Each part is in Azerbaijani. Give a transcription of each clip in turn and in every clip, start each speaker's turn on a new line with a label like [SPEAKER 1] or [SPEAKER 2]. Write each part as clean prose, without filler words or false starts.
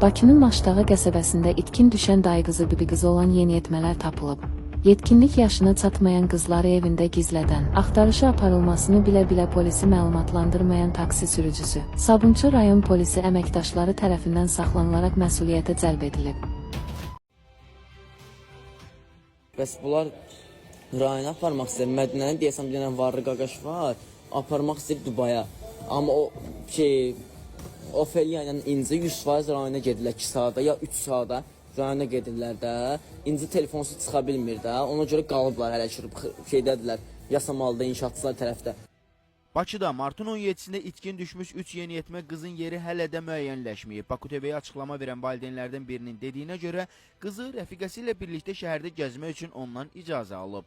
[SPEAKER 1] Bakının Maşdağı qəsəbəsində itkin düşən dayı qızı bibi qızı olan yeniyetmələr tapılıb. Yetkinlik yaşına çatmayan qızları evində gizlədən, axtarışı aparılmasını bilə-bilə polisi məlumatlandırmayan taksi sürücüsü, Sabunçu rayon polisi əməkdaşları tərəfindən saxlanılaraq məsuliyyətə cəlb edilib.
[SPEAKER 2] Bəs bunlar rayona aparmaq istəyir. Mədinənin deyəsəm bir dənə varlı qaqaş var, aparmaq istəyir Dubaya. Amma o Ofeliya ilə İnci 100% rayona gedirlər 2 saata ya 3 saata rayona gedirlər də. İnci telefonsuz çıxa bilmir də. Ona görə qalıblar hələ şeydədirlər, Yasamalda inşaatçılar tərəfdə.
[SPEAKER 3] Bakıda martın 17-sində itkin düşmüş 3 yeniyetmə qızın yeri hələ də müəyyənləşməyib. Baku TV-yə açıqlama verən valideynlərdən birinin dediyinə görə qızı rəfiqəsi ilə birlikdə şəhərdə gəzmək üçün ondan icazə alıb.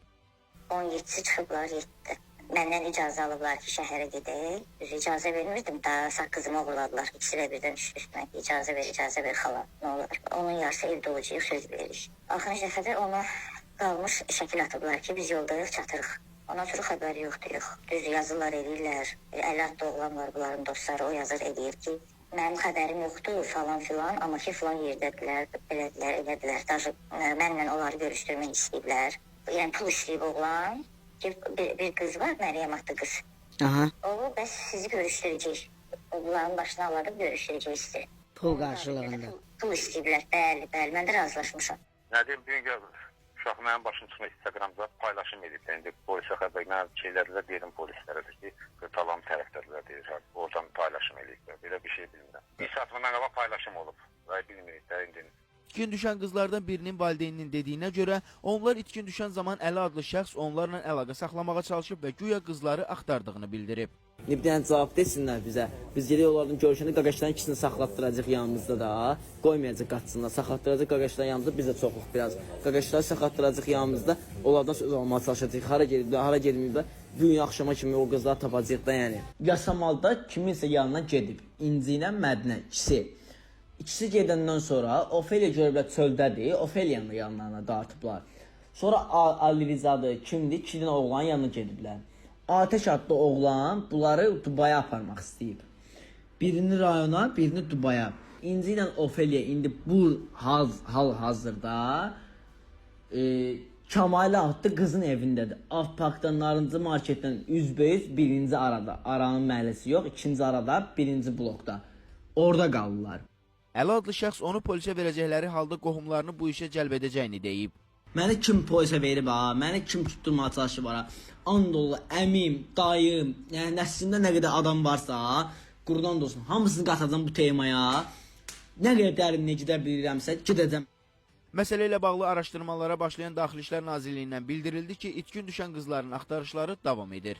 [SPEAKER 4] 17-si çıxıblar 7-də. Məndən icazə alıblar ki, şəhərə gedək. İcazə vermirdim, daha sağ qızımı oğurladılar. İkisi də birdən düşdü üstünə. İcazə ver xala, nə olar. Onun yarısı evdə olacaq, söz veririk. Axırıncı dəfədə ona qalmış şəkil atıblar ki, biz yoldayıq, çatırıq. Ona görə xəbəri yoxdur, yox. Düz yazırlar, eləyirlər. 50 adlı oğlan var, bunların dostları, o yazır, eləyir ki, mənim xəbərim yoxdur falan filan, amma ki, filan yerdədirlər, belədilər, elədilər. Даже mənlə onları görüşdürmək istəyiblər. Yəni, pul istəyib oğlan. Bir qız var, Məryəm adlı qız. O, bəs sizi görüşdürəcək. Bunların başına alarıb görüşdürəcək istəyir.
[SPEAKER 5] Pul qarşılığında.
[SPEAKER 4] Pul istəyiblər, bəli, mən də razılaşmışam.
[SPEAKER 6] Nə deyim, bir gün uşaq mənim başım çıxma Instagramda paylaşım edib. İndi polisə xəbər, mən şeylərlə deyirəm polislərə ki, talan tərəfdərlər deyir, oradan paylaşım ediblər. Belə bir şey bilmirəm. Bir saat bundan qabaq paylaşım olub. Və bilmirik də indi.
[SPEAKER 3] İtkin düşən qızlardan birinin valideyninin dediyinə görə, onlar itkin düşən zaman Əli adlı şəxs onlarla əlaqə saxlamağa çalışıb və güya qızları axtardığını bildirib.
[SPEAKER 2] Bir dənə cavab desinlər bizə. Biz gedək onlardan görüşəndə qaqaşların ikisini saxlatdıracaq yanımızda da. Qoymayacaq qaçsınlar. Saxlatdıracaq qaqaşların yanımızda, biz də çoxluq biraz. Qaqaşları saxlatdıracaq yanımızda. Onlardan söz almağa çalışacaq. Hara gediblər, hara gedməyiblər. Bu gün axşama kimi o qızları tapacaq da yəni. Yasamalda kiminsə yanına gedib. İnci ilə Mədinə ikisi. İkisi gedəndən sonra Ofeliya görüblər çöldədir. Ofeliyanın yanlarına dartıblar. Sonra Ali Rizadır, kimdir? 2 dənə oğlan yanına gediblər. Ateş adlı oğlan bunları Dubaya aparmaq istəyib. Birini rayona, birini Dubaya. İnci ilə Ofeliya indi bu hal-hazırda Kəmalə adlı qızın evindədir. Avparkdan, Narıncı marketdən üzbəüz birinci arada. Aranın məhəlləsi yox, ikinci arada, birinci blokda. Orada qalırlar.
[SPEAKER 3] Əli adlı şəxs onu polisə verəcəkləri halda qohumlarını bu işə cəlb edəcəyini deyib.
[SPEAKER 2] Məni kim polisə verib ha? Məni kim tutturmağa çalışıb ha? Andollu, əmim, dayım, yəni nəslində nə qədər adam varsa, qurban olsun, hamısını qatacağım bu temaya. Nə qədər dərinliyə gedə bilirəmsə, gedəcəm.
[SPEAKER 3] Məsələ ilə bağlı araşdırmalara başlayan Daxili İşlər Nazirliyindən bildirildi ki, itkin düşən qızların axtarışları davam edir.